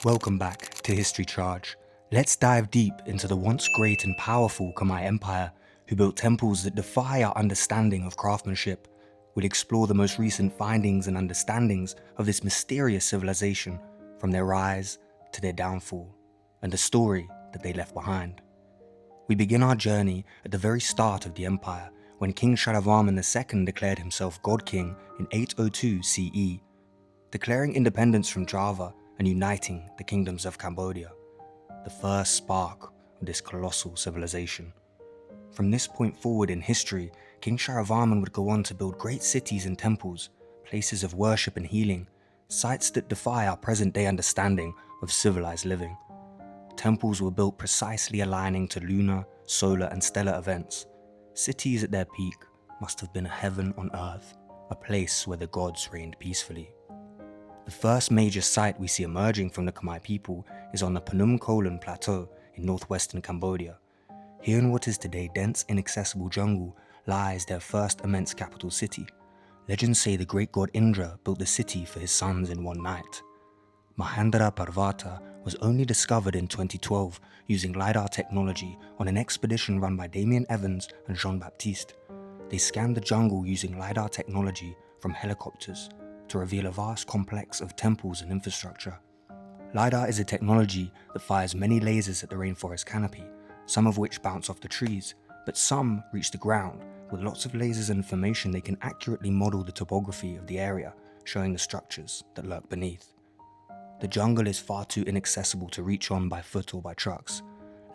Welcome back to History Charge. Let's dive deep into the once great and powerful Khmer Empire, who built temples that defy our understanding of craftsmanship. We'll explore the most recent findings and understandings of this mysterious civilization, from their rise to their downfall, and the story that they left behind. We begin our journey at the very start of the empire, when King Sharavarman II declared himself God King in 802 CE, declaring independence from Java and uniting the kingdoms of Cambodia, the first spark of this colossal civilization. From this point forward in history, King Sharavarman would go on to build great cities and temples, places of worship and healing, sites that defy our present-day understanding of civilized living. Temples were built precisely aligning to lunar, solar, and stellar events. Cities at their peak must have been a heaven on earth, a place where the gods reigned peacefully. The first major site we see emerging from the Khmer people is on the Phnom Kolan Plateau in northwestern Cambodia. Here in what is today dense, inaccessible jungle lies their first immense capital city. Legends say the great god Indra built the city for his sons in one night. Mahendra Parvata was only discovered in 2012 using LiDAR technology on an expedition run by Damien Evans and Jean-Baptiste. They scanned the jungle using LiDAR technology from helicopters to reveal a vast complex of temples and infrastructure. LiDAR is a technology that fires many lasers at the rainforest canopy, some of which bounce off the trees, but some reach the ground. With lots of lasers and information, they can accurately model the topography of the area, showing the structures that lurk beneath. The jungle is far too inaccessible to reach on by foot or by trucks.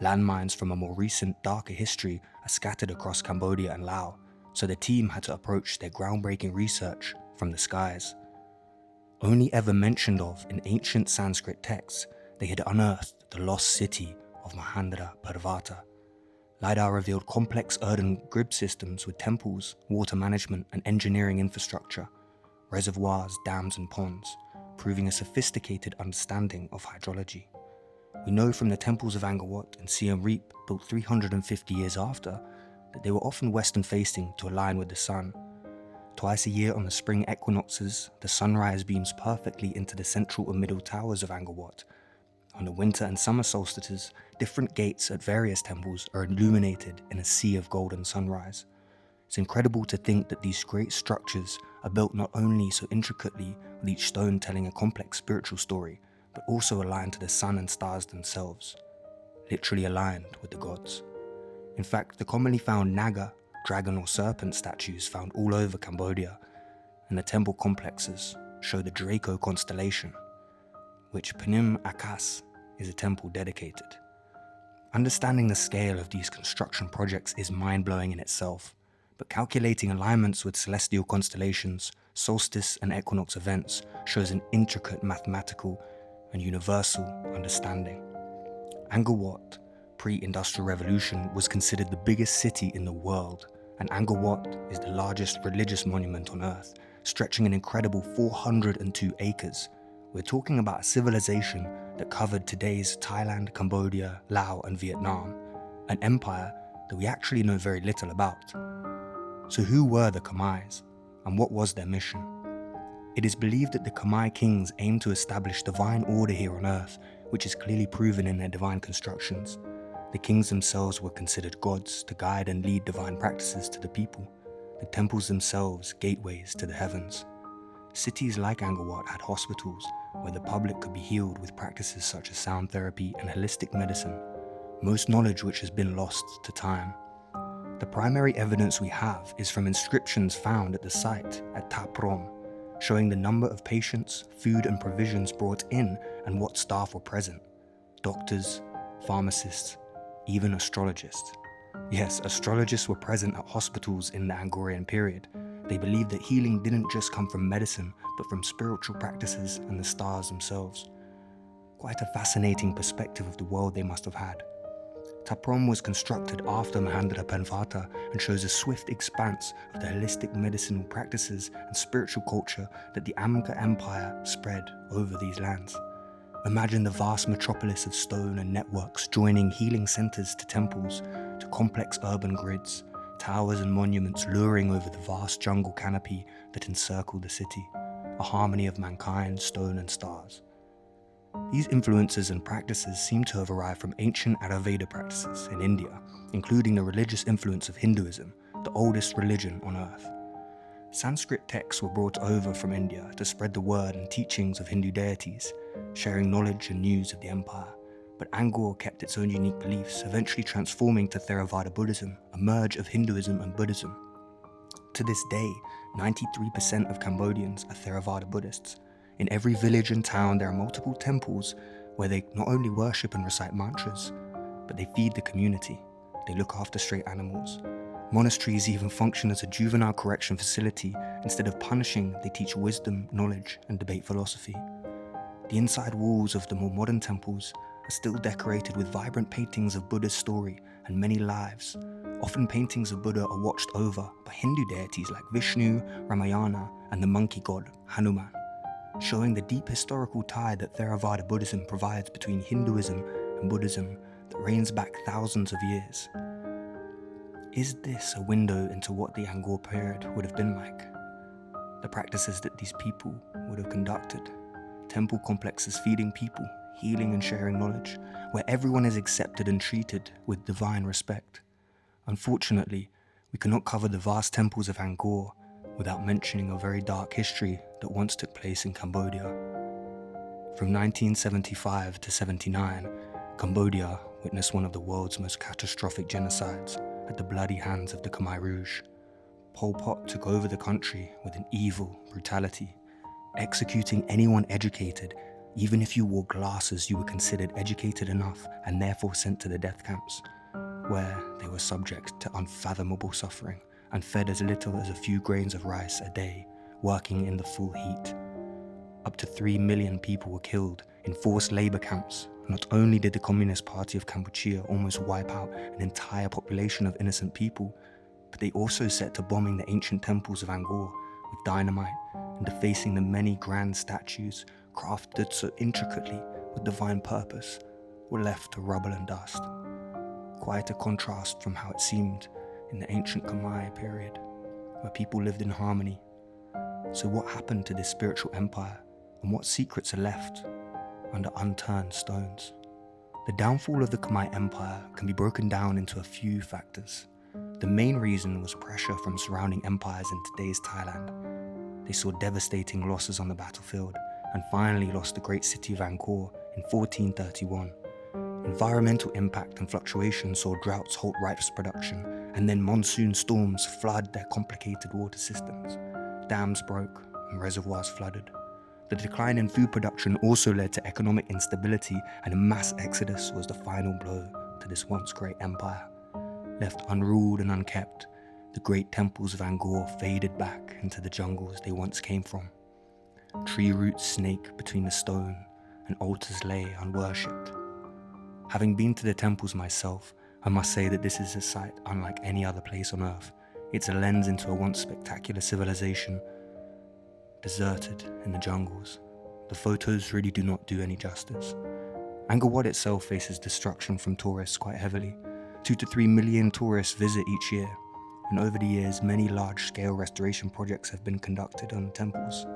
Landmines from a more recent, darker history are scattered across Cambodia and Laos, so the team had to approach their groundbreaking research from the skies. Only ever mentioned of in ancient Sanskrit texts, they had unearthed the lost city of Mahendra Parvata. LiDAR revealed complex earthen grid systems with temples, water management, and engineering infrastructure, reservoirs, dams, and ponds, proving a sophisticated understanding of hydrology. We know from the temples of Angkor Wat and Siem Reap, built 350 years after, that they were often western-facing to align with the sun. Twice a year on the spring equinoxes, the sunrise beams perfectly into the central and middle towers of Angkor Wat. On the winter and summer solstices, different gates at various temples are illuminated in a sea of golden sunrise. It's incredible to think that these great structures are built not only so intricately, with each stone telling a complex spiritual story, but also aligned to the sun and stars themselves, literally aligned with the gods. In fact, the commonly found Naga, dragon or serpent statues found all over Cambodia, and the temple complexes show the Draco constellation, which Phnom Akas is a temple dedicated. Understanding the scale of these construction projects is mind-blowing in itself, but calculating alignments with celestial constellations, solstice and equinox events shows an intricate mathematical and universal understanding. Angkor Wat, pre-industrial revolution, was considered the biggest city in the world, and Angkor Wat is the largest religious monument on earth, stretching an incredible 402 acres. We're talking about a civilization that covered today's Thailand, Cambodia, Laos, and Vietnam, an empire that we actually know very little about. So who were the Khmers, and what was their mission? It is believed that the Khmer kings aimed to establish divine order here on earth, which is clearly proven in their divine constructions. The kings themselves were considered gods to guide and lead divine practices to the people, the temples themselves gateways to the heavens. Cities like Angkor Wat had hospitals where the public could be healed with practices such as sound therapy and holistic medicine, most knowledge which has been lost to time. The primary evidence we have is from inscriptions found at the site at Ta Prohm, showing the number of patients, food and provisions brought in and what staff were present: doctors, pharmacists, even astrologists. Yes, astrologists were present at hospitals in the Angkorian period. They believed that healing didn't just come from medicine, but from spiritual practices and the stars themselves. Quite a fascinating perspective of the world they must have had. Ta Prohm was constructed after Mahendra Parvata and shows a swift expanse of the holistic medicinal practices and spiritual culture that the Angkor Empire spread over these lands. Imagine the vast metropolis of stone and networks joining healing centers to temples, to complex urban grids, towers and monuments luring over the vast jungle canopy that encircled the city, a harmony of mankind, stone and stars. These influences and practices seem to have arrived from ancient Ayurveda practices in India, including the religious influence of Hinduism, the oldest religion on earth. Sanskrit texts were brought over from India to spread the word and teachings of Hindu deities, sharing knowledge and news of the empire. But Angkor kept its own unique beliefs, eventually transforming to Theravada Buddhism, a merge of Hinduism and Buddhism. To this day, 93% of Cambodians are Theravada Buddhists. In every village and town, there are multiple temples where they not only worship and recite mantras, but they feed the community. They look after stray animals. Monasteries even function as a juvenile correction facility. Instead of punishing, they teach wisdom, knowledge, and debate philosophy. The inside walls of the more modern temples are still decorated with vibrant paintings of Buddha's story and many lives. Often paintings of Buddha are watched over by Hindu deities like Vishnu, Ramayana, and the monkey god Hanuman, showing the deep historical tie that Theravada Buddhism provides between Hinduism and Buddhism that reigns back thousands of years. Is this a window into what the Angkor period would have been like? The practices that these people would have conducted. Temple complexes feeding people, healing and sharing knowledge, where everyone is accepted and treated with divine respect. Unfortunately, we cannot cover the vast temples of Angkor without mentioning a very dark history that once took place in Cambodia. From 1975 to 79, Cambodia witnessed one of the world's most catastrophic genocides at the bloody hands of the Khmer Rouge. Pol Pot took over the country with an evil brutality, executing anyone educated. Even if you wore glasses, you were considered educated enough and therefore sent to the death camps, where they were subject to unfathomable suffering and fed as little as a few grains of rice a day, working in the full heat. Up to 3 million people were killed in forced labor camps. Not only did the Communist Party of Kampuchea almost wipe out an entire population of innocent people, but they also set to bombing the ancient temples of Angkor with dynamite and defacing the many grand statues crafted so intricately with divine purpose were left to rubble and dust. Quite a contrast from how it seemed in the ancient Khmer period, where people lived in harmony. So what happened to this spiritual empire, and what secrets are left under unturned stones? The downfall of the Khmer Empire can be broken down into a few factors. The main reason was pressure from surrounding empires in today's Thailand. They saw devastating losses on the battlefield and finally lost the great city of Angkor in 1431. Environmental impact and fluctuation saw droughts halt rice production, and then monsoon storms flood their complicated water systems. Dams broke and reservoirs flooded. The decline in food production also led to economic instability, and a mass exodus was the final blow to this once great empire. Left unruled and unkept, the great temples of Angkor faded back into the jungles they once came from. Tree roots snake between the stone, and altars lay unworshipped. Having been to the temples myself, I must say that this is a sight unlike any other place on earth. It's a lens into a once spectacular civilization, deserted in the jungles. The photos really do not do any justice. Angkor Wat itself faces destruction from tourists quite heavily. 2 to 3 million tourists visit each year, and over the years many large-scale restoration projects have been conducted on the temples,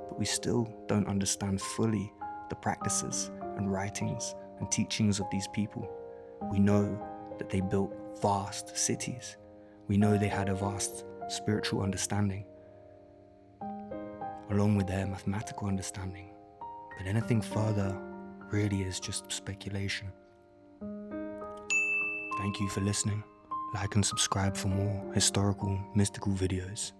but we still don't understand fully the practices and writings and teachings of these people. We know that they built vast cities. We know they had a vast spiritual understanding, along with their mathematical understanding. But anything further really is just speculation. Thank you for listening. Like and subscribe for more historical, mystical videos.